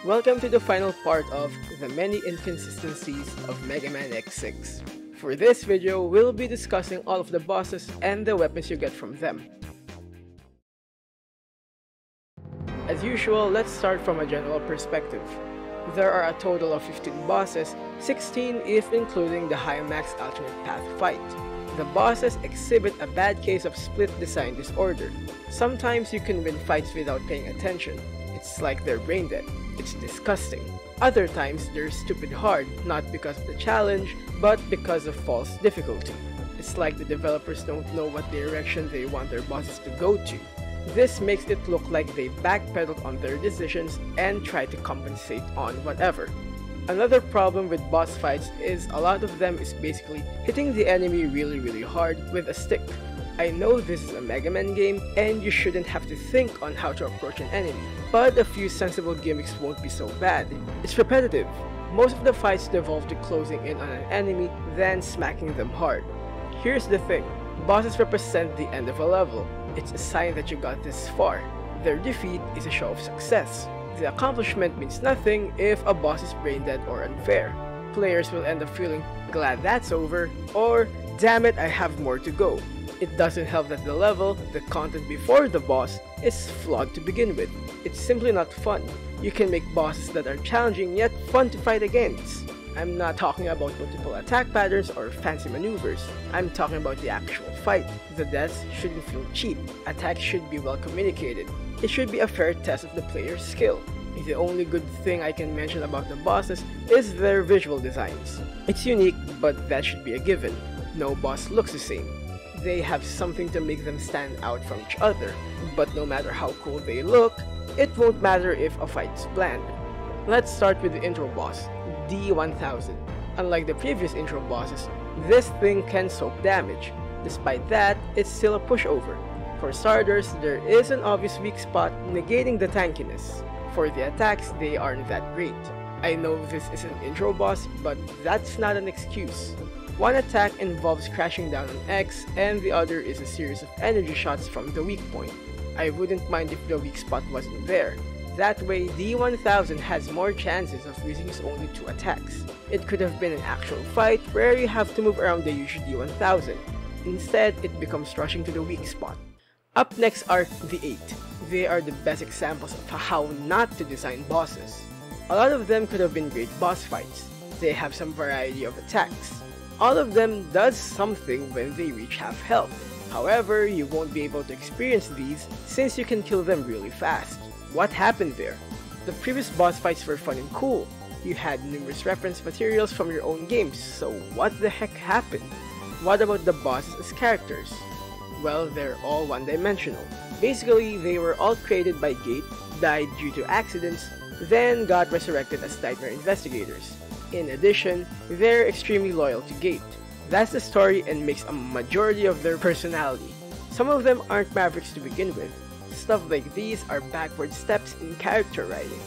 Welcome to the final part of the many inconsistencies of Megaman X6. For this video, we'll be discussing all of the bosses and the weapons you get from them. As usual, let's start from a general perspective. There are a total of 15 bosses, 16 if including the high max alternate path fight. The bosses exhibit a bad case of split design disorder. Sometimes you can win fights without paying attention. It's like they're brain dead. It's disgusting. Other times they're stupid hard, not because of the challenge, but because of false difficulty. It's like the developers don't know what direction they want their bosses to go to. This makes it look like they backpedaled on their decisions and try to compensate on whatever. Another problem with boss fights is a lot of them is basically hitting the enemy really hard with a stick. I know this is a Mega Man game and you shouldn't have to think on how to approach an enemy, but a few sensible gimmicks won't be so bad. It's repetitive. Most of the fights devolve to closing in on an enemy, then smacking them hard. Here's the thing, bosses represent the end of a level. It's a sign that you got this far. Their defeat is a show of success. The accomplishment means nothing if a boss is brain dead or unfair. Players will end up feeling glad that's over, or damn it, I have more to go. It doesn't help that the level, the content before the boss, is flawed to begin with. It's simply not fun. You can make bosses that are challenging yet fun to fight against. I'm not talking about multiple attack patterns or fancy maneuvers. I'm talking about the actual fight. The deaths shouldn't feel cheap. Attacks should be well communicated. It should be a fair test of the player's skill. The only good thing I can mention about the bosses is their visual designs. It's unique, but that should be a given. No boss looks the same. They have something to make them stand out from each other, but no matter how cool they look, it won't matter if a fight's bland. Let's start with the intro boss, D1000. Unlike the previous intro bosses, this thing can soak damage. Despite that, it's still a pushover. For starters, there is an obvious weak spot negating the tankiness. For the attacks, they aren't that great. I know this is an intro boss, but that's not an excuse. One attack involves crashing down on X, and the other is a series of energy shots from the weak point. I wouldn't mind if the weak spot wasn't there. That way, D1000 has more chances of using his only 2 attacks. It could have been an actual fight where you have to move around the usual D1000. Instead, it becomes rushing to the weak spot. Up next are the 8. They are the best examples of how not to design bosses. A lot of them could have been great boss fights. They have some variety of attacks. All of them does something when they reach half health. However, you won't be able to experience these since you can kill them really fast. What happened there? The previous boss fights were fun and cool. You had numerous reference materials from your own games, so what the heck happened? What about the bosses as characters? Well, they're all one-dimensional. Basically, they were all created by Gate, died due to accidents, then got resurrected as nightmare investigators. In addition, they're extremely loyal to Gate. That's the story and makes a majority of their personality. Some of them aren't mavericks to begin with. Stuff like these are backward steps in character writing.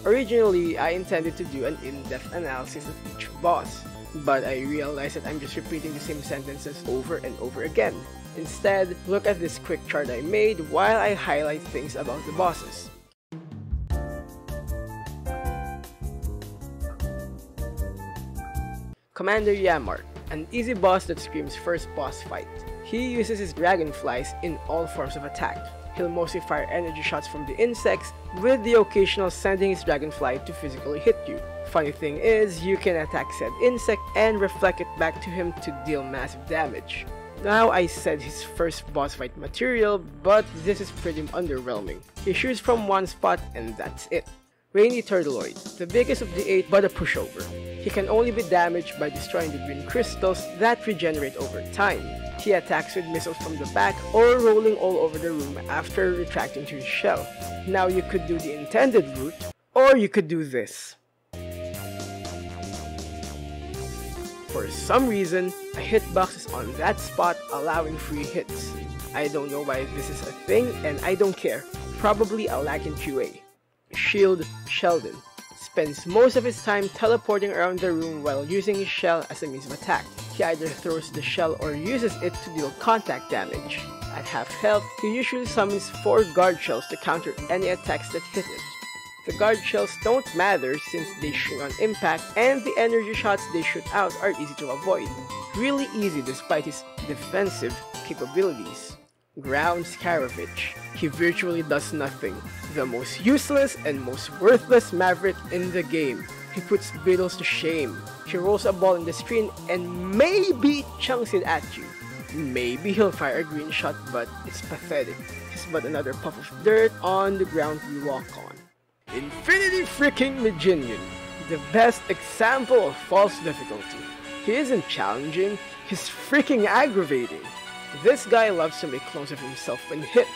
Originally, I intended to do an in-depth analysis of each boss, but I realized that I'm just repeating the same sentences over and over again. Instead, look at this quick chart I made while I highlight things about the bosses. Commander Yamart, an easy boss that screams first boss fight. He uses his dragonflies in all forms of attack. He'll mostly fire energy shots from the insects, with the occasional sending his dragonfly to physically hit you. Funny thing is, you can attack said insect and reflect it back to him to deal massive damage. Now I said his first boss fight material, but this is pretty underwhelming. He shoots from one spot and that's it. Rainy Turtleoid, the biggest of the 8 but a pushover. He can only be damaged by destroying the green crystals that regenerate over time. He attacks with missiles from the back or rolling all over the room after retracting to his shell. Now you could do the intended route, or you could do this. For some reason, a hitbox is on that spot allowing free hits. I don't know why this is a thing and I don't care, probably a lack in QA. Shield Sheldon spends most of his time teleporting around the room while using his shell as a means of attack. He either throws the shell or uses it to deal contact damage. At half health, he usually summons 4 guard shells to counter any attacks that hit it. The guard shells don't matter since they shrink on impact, and the energy shots they shoot out are easy to avoid. Really easy despite his defensive capabilities. Ground Scaravage. He virtually does nothing. The most useless and most worthless Maverick in the game. He puts Beetles to shame. He rolls a ball in the screen and maybe chunks it at you. Maybe he'll fire a green shot, but it's pathetic. He's but another puff of dirt on the ground we walk on. Infinity freaking Maginian. The best example of false difficulty. He isn't challenging, he's freaking aggravating. This guy loves to make clones of himself when hit.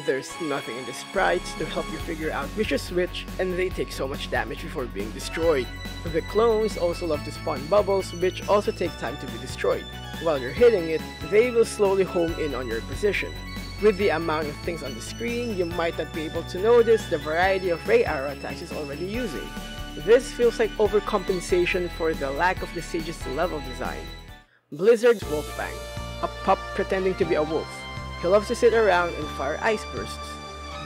There's nothing in the sprites to help you figure out which is which, and they take so much damage before being destroyed. The clones also love to spawn bubbles, which also take time to be destroyed. While you're hitting it, they will slowly home in on your position. With the amount of things on the screen, you might not be able to notice the variety of ray arrow attacks he's already using. This feels like overcompensation for the lack of the stage's level design. Blizzard's Wolfbang, a pup pretending to be a wolf. He loves to sit around and fire ice bursts.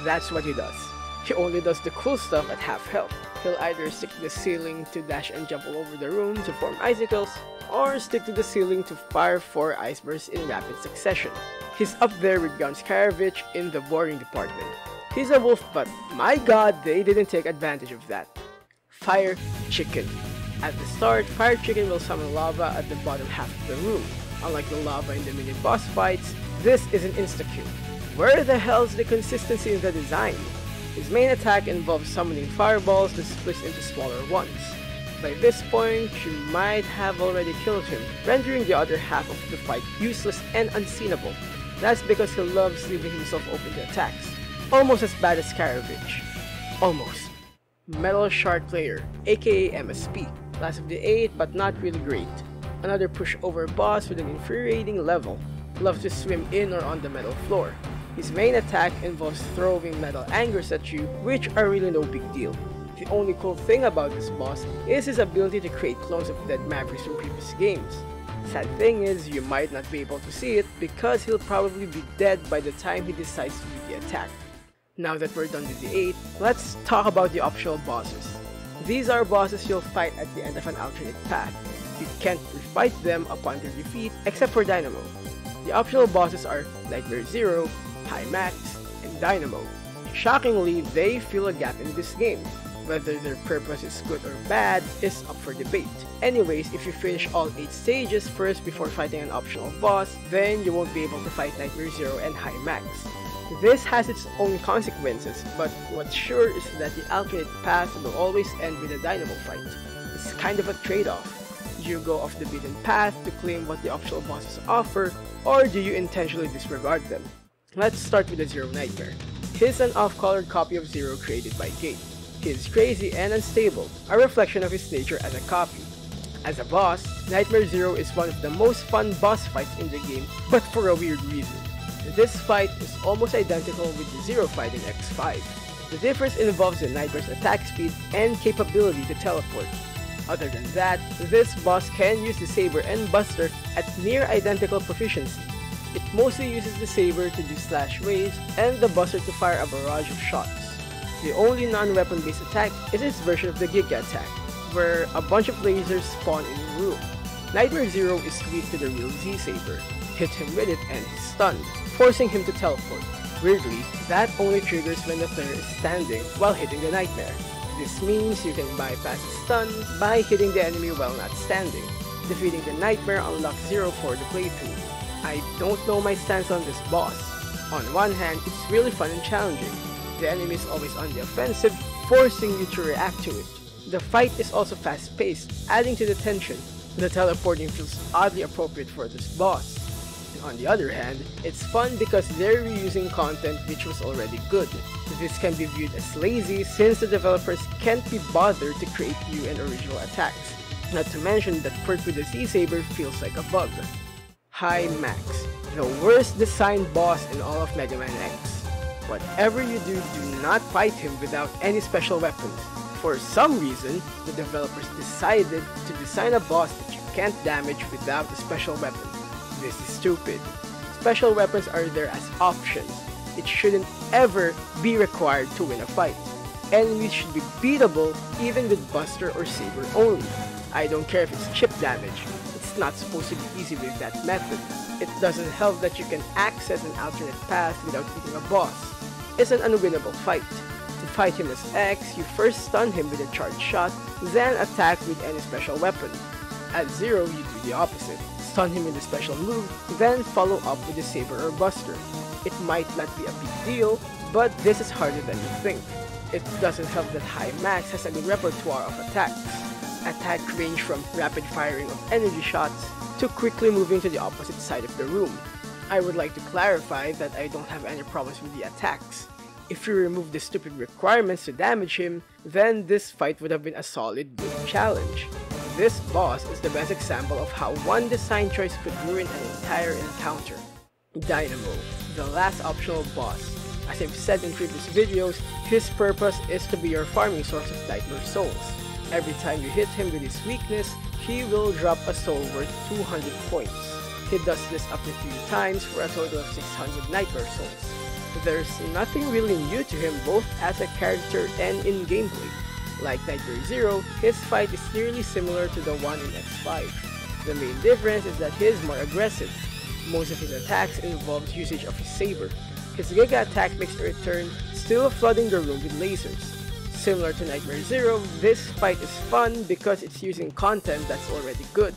That's what he does. He only does the cool stuff at half health. He'll either stick to the ceiling to dash and jump all over the room to form icicles, or stick to the ceiling to fire 4 ice bursts in rapid succession. He's up there with Ground Scaravage in the boring department. He's a wolf, but my god, they didn't take advantage of that. Fire Chicken. At the start, Fire Chicken will summon lava at the bottom half of the room. Unlike the lava in the mini boss fights, this is an insta-kill. Where the hell's the consistency in the design? His main attack involves summoning fireballs that splits into smaller ones. By this point, you might have already killed him, rendering the other half of the fight useless and unseenable. That's because he loves leaving himself open to attacks. Almost as bad as Scaravage. Almost. Metal Shark Player, aka MSP. Last of the 8, but not really great. Another pushover boss with an infuriating level. Loves to swim in or on the metal floor. His main attack involves throwing metal angers at you, which are really no big deal. The only cool thing about this boss is his ability to create clones of dead Mavericks from previous games. Sad thing is, you might not be able to see it because he'll probably be dead by the time he decides to do the attack. Now that we're done with the 8, let's talk about the optional bosses. These are bosses you'll fight at the end of an alternate path. You can't refight them upon their defeat except for Dynamo. The optional bosses are Nightmare Zero, High Max, and Dynamo. Shockingly, they fill a gap in this game. Whether their purpose is good or bad is up for debate. Anyways, if you finish all 8 stages first before fighting an optional boss, then you won't be able to fight Nightmare Zero and High Max. This has its own consequences, but what's sure is that the alternate path will always end with a Dynamo fight. It's kind of a trade-off. Do you go off the beaten path to claim what the optional bosses offer, or do you intentionally disregard them? Let's start with the Zero Nightmare. He's an off-colored copy of Zero created by Gate. He is crazy and unstable, a reflection of his nature as a copy. As a boss, Nightmare Zero is one of the most fun boss fights in the game, but for a weird reason. This fight is almost identical with the Zero fight in X5. The difference involves the Nightmare's attack speed and capability to teleport. Other than that, this boss can use the Saber and Buster at near identical proficiency. It mostly uses the Saber to do slash waves and the Buster to fire a barrage of shots. The only non-weapon based attack is its version of the Giga attack, where a bunch of lasers spawn in a room. Nightmare Zero is weak to the real Z-Saber. Hit him with it and he's stunned, forcing him to teleport. Weirdly, that only triggers when the player is standing while hitting the Nightmare. This means you can bypass the stun by hitting the enemy while not standing. Defeating the Nightmare unlocks Zero for the playthrough. I don't know my stance on this boss. On one hand, it's really fun and challenging. The enemy is always on the offensive, forcing you to react to it. The fight is also fast-paced, adding to the tension. The teleporting feels oddly appropriate for this boss. And on the other hand, it's fun because they're reusing content which was already good. This can be viewed as lazy since the developers can't be bothered to create new and original attacks. Not to mention that perk with the Z-Saber feels like a bug. High Max, the worst designed boss in all of Megaman X. Whatever you do, do not fight him without any special weapons. For some reason, the developers decided to design a boss that you can't damage without a special weapon. This is stupid. Special weapons are there as options. It shouldn't ever be required to win a fight. Enemies should be beatable even with Buster or Saber only. I don't care if it's chip damage, it's not supposed to be easy with that method. It doesn't help that you can access an alternate path without beating a boss. It's an unwinnable fight. To fight him as X, you first stun him with a charged shot, then attack with any special weapon. At Zero, you do the opposite. Stun him with a special move, then follow up with a Saber or Buster. It might not be a big deal, but this is harder than you think. It doesn't help that High Max has a good repertoire of attacks. Attack range from rapid firing of energy shots to quickly moving to the opposite side of the room. I would like to clarify that I don't have any problems with the attacks. If you remove the stupid requirements to damage him, then this fight would have been a solid good challenge. This boss is the best example of how one design choice could ruin an entire encounter. Dynamo, the last optional boss. As I've said in previous videos, his purpose is to be your farming source of Nightmare Souls. Every time you hit him with his weakness, he will drop a soul worth 200 points. He does this up to 3 times for a total of 600 Nightmare Souls. There's nothing really new to him both as a character and in gameplay. Like Nightmare Zero, his fight is nearly similar to the one in X5. The main difference is that he is more aggressive. Most of his attacks involves usage of his saber. His Giga attack makes a return, still flooding the room with lasers. Similar to Nightmare Zero, this fight is fun because it's using content that's already good.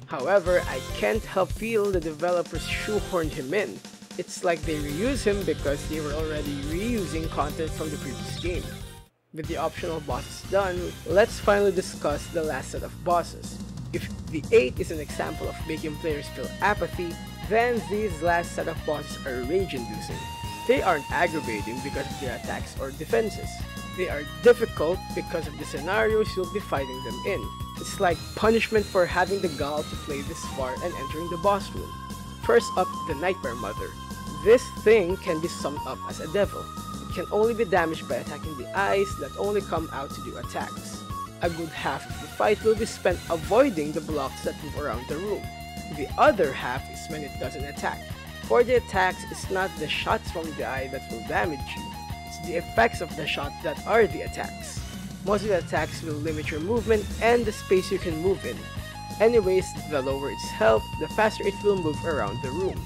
However, I can't help feel the developers shoehorned him in. It's like they reuse him because they were already reusing content from the previous game. With the optional bosses done, let's finally discuss the last set of bosses. If the 8 is an example of making players feel apathy, then these last set of bosses are rage-inducing. They aren't aggravating because of their attacks or defenses. They are difficult because of the scenarios you'll be fighting them in. It's like punishment for having the gall to play this far and entering the boss room. First up, the Nightmare Mother. This thing can be summed up as a devil. It can only be damaged by attacking the eyes that only come out to do attacks. A good half of the fight will be spent avoiding the blocks that move around the room. The other half is when it doesn't attack. For the attacks, it's not the shots from the eye that will damage you. It's the effects of the shot that are the attacks. Most of the attacks will limit your movement and the space you can move in. Anyways, the lower its health, the faster it will move around the room.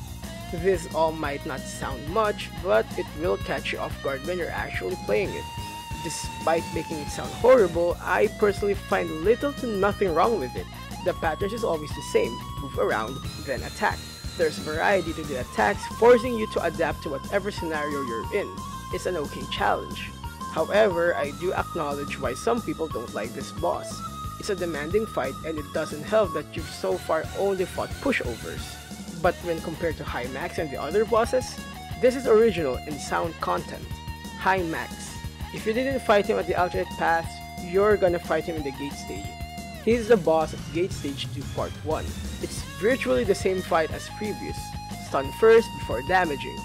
This all might not sound much, but it will catch you off guard when you're actually playing it. Despite making it sound horrible, I personally find little to nothing wrong with it. The pattern is always the same, move around, then attack. There's variety to the attacks, forcing you to adapt to whatever scenario you're in. It's an okay challenge. However, I do acknowledge why some people don't like this boss. It's a demanding fight and it doesn't help that you've so far only fought pushovers. But when compared to High Max and the other bosses, this is original and sound content. High Max. If you didn't fight him at the alternate paths, you're gonna fight him in the gate stage. He's the boss of Gate Stage 2 Part 1. It's virtually the same fight as previous. Stun first before damaging.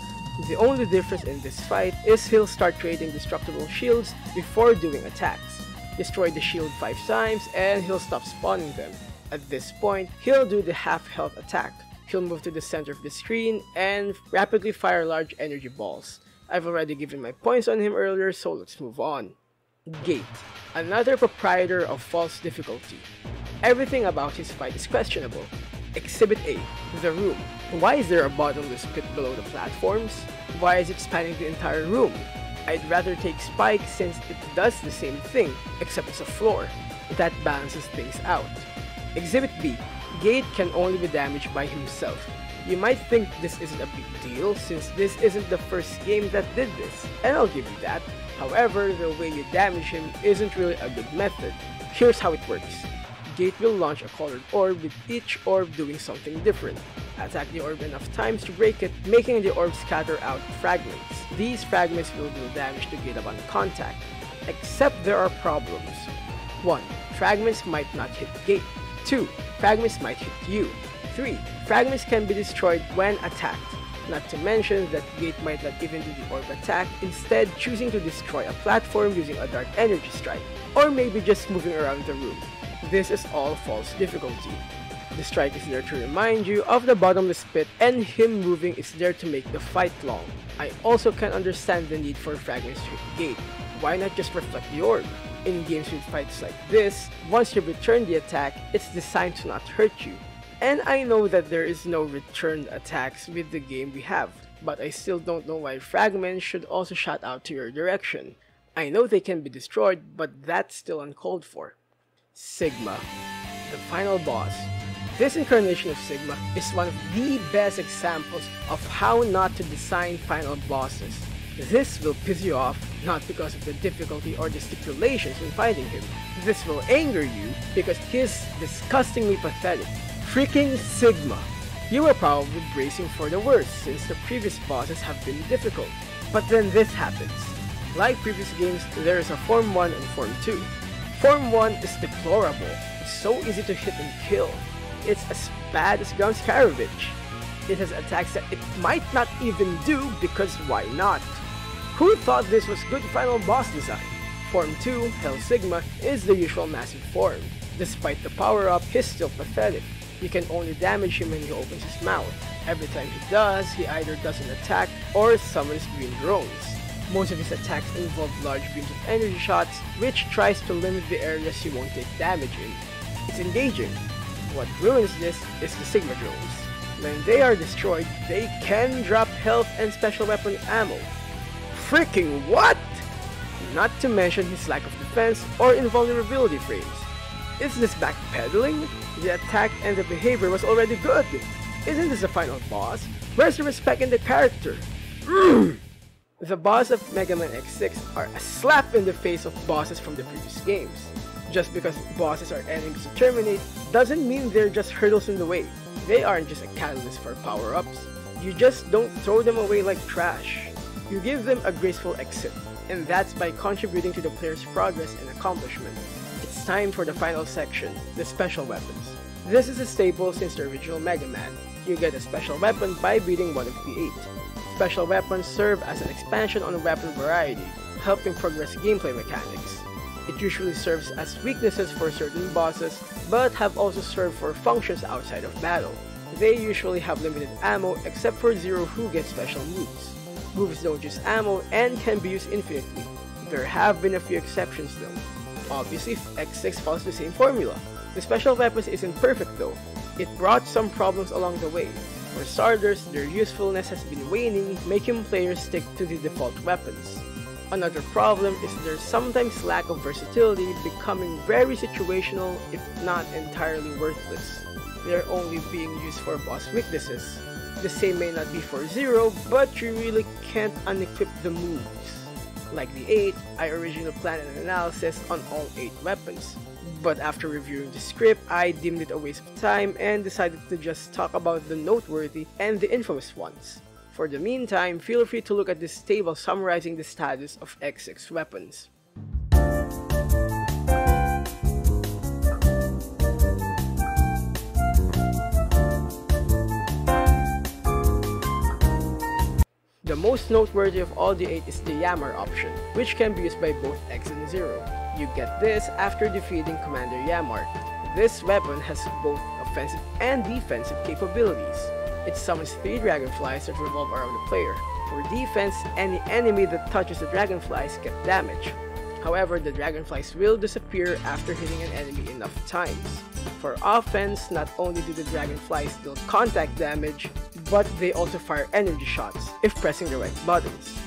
The only difference in this fight is he'll start creating destructible shields before doing attacks. Destroy the shield 5 times and he'll stop spawning them. At this point, he'll do the half health attack. He'll move to the center of the screen and rapidly fire large energy balls. I've already given my points on him earlier, so let's move on. Gate. Another proprietor of false difficulty. Everything about his fight is questionable. Exhibit A. The room. Why is there a bottomless pit below the platforms? Why is it spanning the entire room? I'd rather take Spike since it does the same thing, except it's a floor. That balances things out. Exhibit B. Gate can only be damaged by himself. You might think this isn't a big deal since this isn't the first game that did this, and I'll give you that. However, the way you damage him isn't really a good method. Here's how it works. Gate will launch a colored orb with each orb doing something different. Attack the orb enough times to break it, making the orb scatter out fragments. These fragments will deal damage to Gate upon contact, except there are problems. 1. Fragments might not hit Gate. 2. Fragments might hit you. 3. Fragments can be destroyed when attacked. Not to mention that Gate might not even do the orb attack, instead choosing to destroy a platform using a dark energy strike, or maybe just moving around the room. This is all false difficulty. The strike is there to remind you of the bottomless pit, and him moving is there to make the fight long. I also can understand the need for fragments to hit the gate. Why not just reflect the orb? In games with fights like this, once you return the attack, it's designed to not hurt you. And I know that there is no returned attacks with the game we have, but I still don't know why fragments should also shot out to your direction. I know they can be destroyed, but that's still uncalled for. Sigma, the final boss. This incarnation of Sigma is one of the best examples of how not to design final bosses. This will piss you off, not because of the difficulty or the stipulations when fighting him. This will anger you because he's disgustingly pathetic. Freaking Sigma! You were probably bracing for the worst since the previous bosses have been difficult. But then this happens. Like previous games, there is a Form 1 and Form 2. Form 1 is deplorable. It's so easy to hit and kill. It's as bad as Ground Scaravage. It has attacks that it might not even do because why not? Who thought this was good final boss design? Form 2, Hell Sigma, is the usual massive form. Despite the power-up, he's still pathetic. You can only damage him when he opens his mouth. Every time he does, he either doesn't attack or summons green drones. Most of his attacks involve large beams of energy shots, which tries to limit the areas he won't take damage in. It's engaging. What ruins this is the Sigma drones. When they are destroyed, they can drop health and special weapon ammo. Freaking what? Not to mention his lack of defense or invulnerability frames. Is this backpedaling? The attack and the behavior was already good. Isn't this a final boss? Where's the respect in the character? The boss of Megaman X6 are a slap in the face of bosses from the previous games. Just because bosses are enemies to terminate doesn't mean they're just hurdles in the way. They aren't just a catalyst for power-ups. You just don't throw them away like trash. You give them a graceful exit, and that's by contributing to the player's progress and accomplishment. It's time for the final section, the special weapons. This is a staple since the original Mega Man. You get a special weapon by beating one of the 8. Special weapons serve as an expansion on weapon variety, helping progress gameplay mechanics. It usually serves as weaknesses for certain bosses, but have also served for functions outside of battle. They usually have limited ammo except for Zero, who gets special moves. Moves don't use ammo and can be used infinitely. There have been a few exceptions though. Obviously, X6 follows the same formula. The special weapons isn't perfect though. It brought some problems along the way. For starters, their usefulness has been waning, making players stick to the default weapons. Another problem is their sometimes lack of versatility, becoming very situational if not entirely worthless. They're only being used for boss weaknesses. The same may not be for Zero, but you really can't unequip the moves. Like the 8, I originally planned an analysis on all 8 weapons. But after reviewing the script, I deemed it a waste of time and decided to just talk about the noteworthy and the infamous ones. For the meantime, feel free to look at this table summarizing the status of X6 weapons. The most noteworthy of all the 8 is the Yammer option, which can be used by both X and Zero. You get this after defeating Commander Yammer. This weapon has both offensive and defensive capabilities. It summons 3 dragonflies that revolve around the player. For defense, any enemy that touches the dragonflies get damage. However, the dragonflies will disappear after hitting an enemy enough times. For offense, not only do the dragonflies deal contact damage, but they also fire energy shots if pressing the right buttons.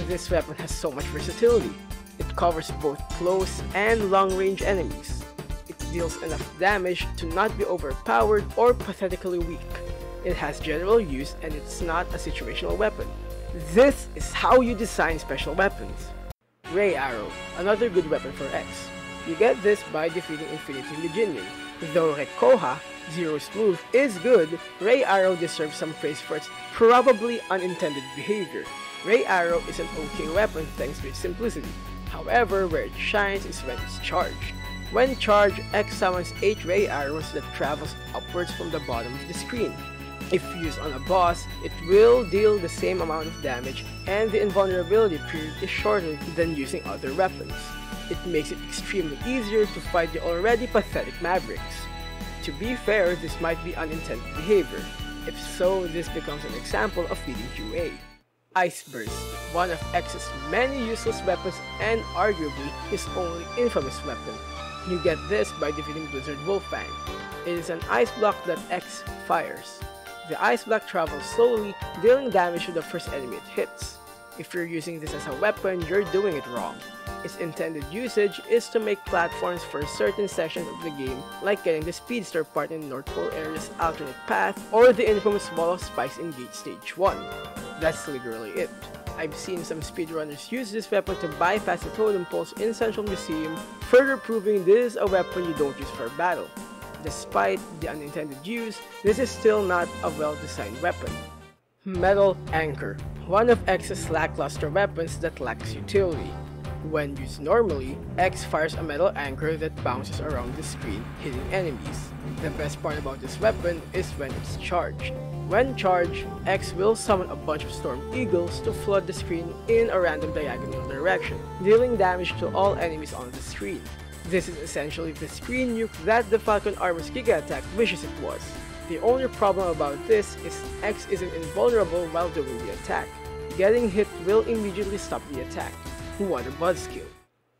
This weapon has so much versatility. It covers both close and long-range enemies. It deals enough damage to not be overpowered or pathetically weak. It has general use and it's not a situational weapon. This is how you design special weapons. Ray Arrow, another good weapon for X. You get this by defeating Infinity Leginian. Though Rekoha, Zero's move, is good, Ray Arrow deserves some praise for its probably unintended behavior. Ray Arrow is an okay weapon thanks to its simplicity. However, where it shines is when it's charged. When charged, X summons 8 Ray Arrows that travels upwards from the bottom of the screen. If used on a boss, it will deal the same amount of damage and the invulnerability period is shorter than using other weapons. It makes it extremely easier to fight the already pathetic Mavericks. To be fair, this might be unintended behavior. If so, this becomes an example of feeding QA. Ice Burst, one of X's many useless weapons and arguably his only infamous weapon. You get this by defeating Blizzard Wolfang. It is an ice block that X fires. The ice block travels slowly, dealing damage to the first enemy it hits. If you're using this as a weapon, you're doing it wrong. Its intended usage is to make platforms for certain sections of the game, like getting the speedster part in North Pole Area's alternate path, or the infamous Wall of Spikes in Gate Stage 1. That's literally it. I've seen some speedrunners use this weapon to bypass the totem poles in Central Museum, further proving this is a weapon you don't use for battle. Despite the unintended use, this is still not a well-designed weapon. Metal Anchor, one of X's lackluster weapons that lacks utility. When used normally, X fires a metal anchor that bounces around the screen, hitting enemies. The best part about this weapon is when it's charged. When charged, X will summon a bunch of Storm Eagles to flood the screen in a random diagonal direction, dealing damage to all enemies on the screen. This is essentially the screen nuke that the Falcon Armor's Giga Attack wishes it was. The only problem about this is X isn't invulnerable while doing the attack. Getting hit will immediately stop the attack. Water Buzzkill.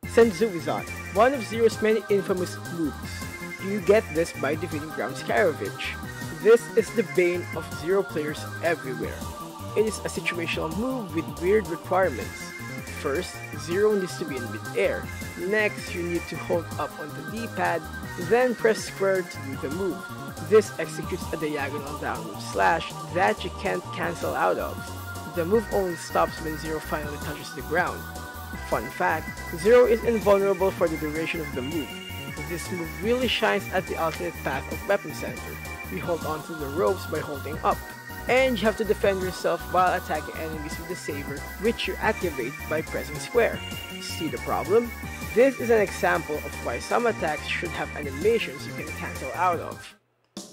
Senzuizan, one of Zero's many infamous moves. You get this by defeating Ground Scaravage. This is the bane of Zero players everywhere. It is a situational move with weird requirements. First, Zero needs to be in mid-air. Next, you need to hold up on the D-pad, then press square to do the move. This executes a diagonal downward slash that you can't cancel out of. The move only stops when Zero finally touches the ground. Fun fact, Zero is invulnerable for the duration of the move. This move really shines at the alternate path of Weapon Center. You hold onto the ropes by holding up, and you have to defend yourself while attacking enemies with the saber, which you activate by pressing square. See the problem? This is an example of why some attacks should have animations you can cancel out of.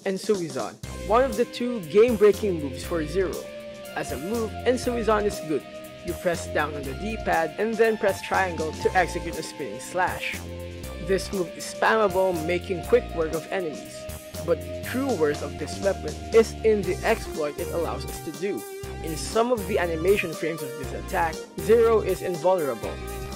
Ensuizan, one of the two game-breaking moves for Zero. As a move, Ensuizan is good. You press down on the D-pad and then press triangle to execute a spinning slash. This move is spammable, making quick work of enemies. But the true worth of this weapon is in the exploit it allows us to do. In some of the animation frames of this attack, Zero is invulnerable.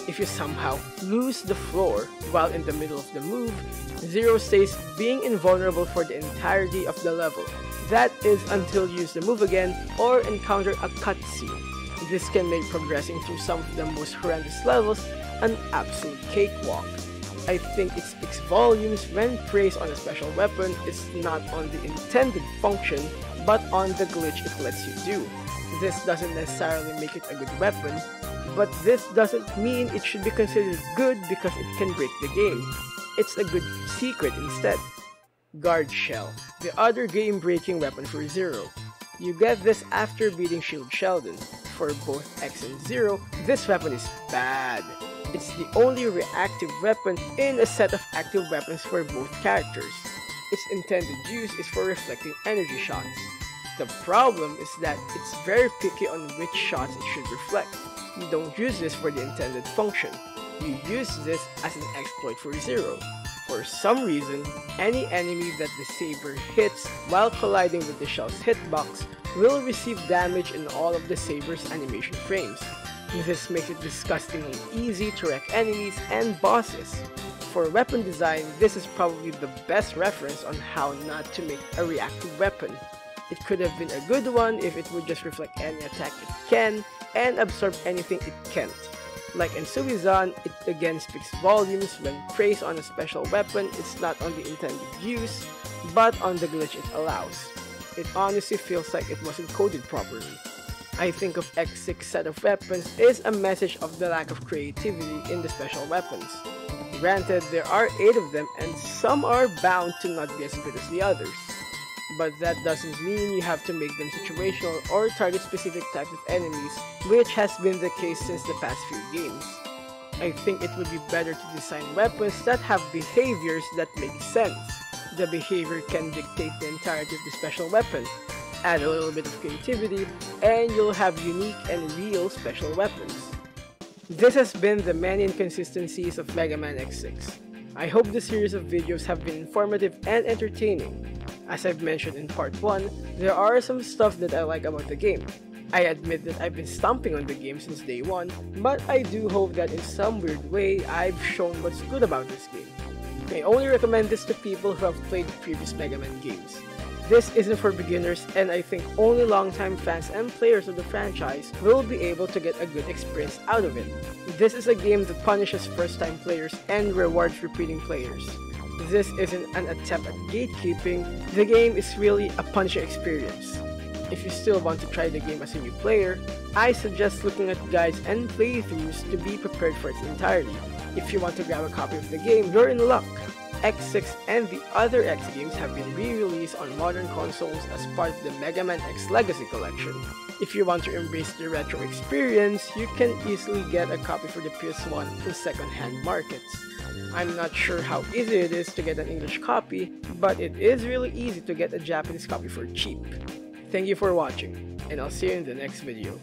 If you somehow lose the floor while in the middle of the move, Zero stays being invulnerable for the entirety of the level. That is until you use the move again or encounter a cutscene. This can make progressing through some of the most horrendous levels an absolute cakewalk. I think it speaks volumes when praise on a special weapon is not on the intended function, but on the glitch it lets you do. This doesn't necessarily make it a good weapon, but this doesn't mean it should be considered good because it can break the game. It's a good secret instead. Guard Shell, the other game-breaking weapon for Zero. You get this after beating Shield Sheldon. For both X and Zero, this weapon is bad. It's the only reactive weapon in a set of active weapons for both characters. Its intended use is for reflecting energy shots. The problem is that it's very picky on which shots it should reflect. You don't use this for the intended function. You use this as an exploit for Zero. For some reason, any enemy that the saber hits while colliding with the shell's hitbox will receive damage in all of the saber's animation frames. This makes it disgustingly easy to wreck enemies and bosses. For weapon design, this is probably the best reference on how not to make a reactive weapon. It could have been a good one if it would just reflect any attack it can and absorb anything it can't. Like in Suizan, it again speaks volumes when praise on a special weapon is not on the intended use, but on the glitch it allows. It honestly feels like it wasn't coded properly. I think of X6 set of weapons is a message of the lack of creativity in the special weapons. Granted, there are 8 of them and some are bound to not be as good as the others. But that doesn't mean you have to make them situational or target specific types of enemies, which has been the case since the past few games. I think it would be better to design weapons that have behaviors that make sense. The behavior can dictate the entirety of the special weapon. Add a little bit of creativity, and you'll have unique and real special weapons. This has been the many inconsistencies of Megaman X6. I hope this series of videos have been informative and entertaining. As I've mentioned in part 1, there are some stuff that I like about the game. I admit that I've been stomping on the game since day 1, but I do hope that in some weird way, I've shown what's good about this game. I only recommend this to people who have played previous Mega Man games. This isn't for beginners, and I think only longtime fans and players of the franchise will be able to get a good experience out of it. This is a game that punishes first-time players and rewards repeating players. This isn't an attempt at gatekeeping, the game is really a punishing experience. If you still want to try the game as a new player, I suggest looking at guides and playthroughs to be prepared for its entirety. If you want to grab a copy of the game, you're in luck. X6 and the other X games have been re-released on modern consoles as part of the Megaman X Legacy Collection. If you want to embrace the retro experience, you can easily get a copy for the PS1 in second-hand markets. I'm not sure how easy it is to get an English copy, but it is really easy to get a Japanese copy for cheap. Thank you for watching, and I'll see you in the next video.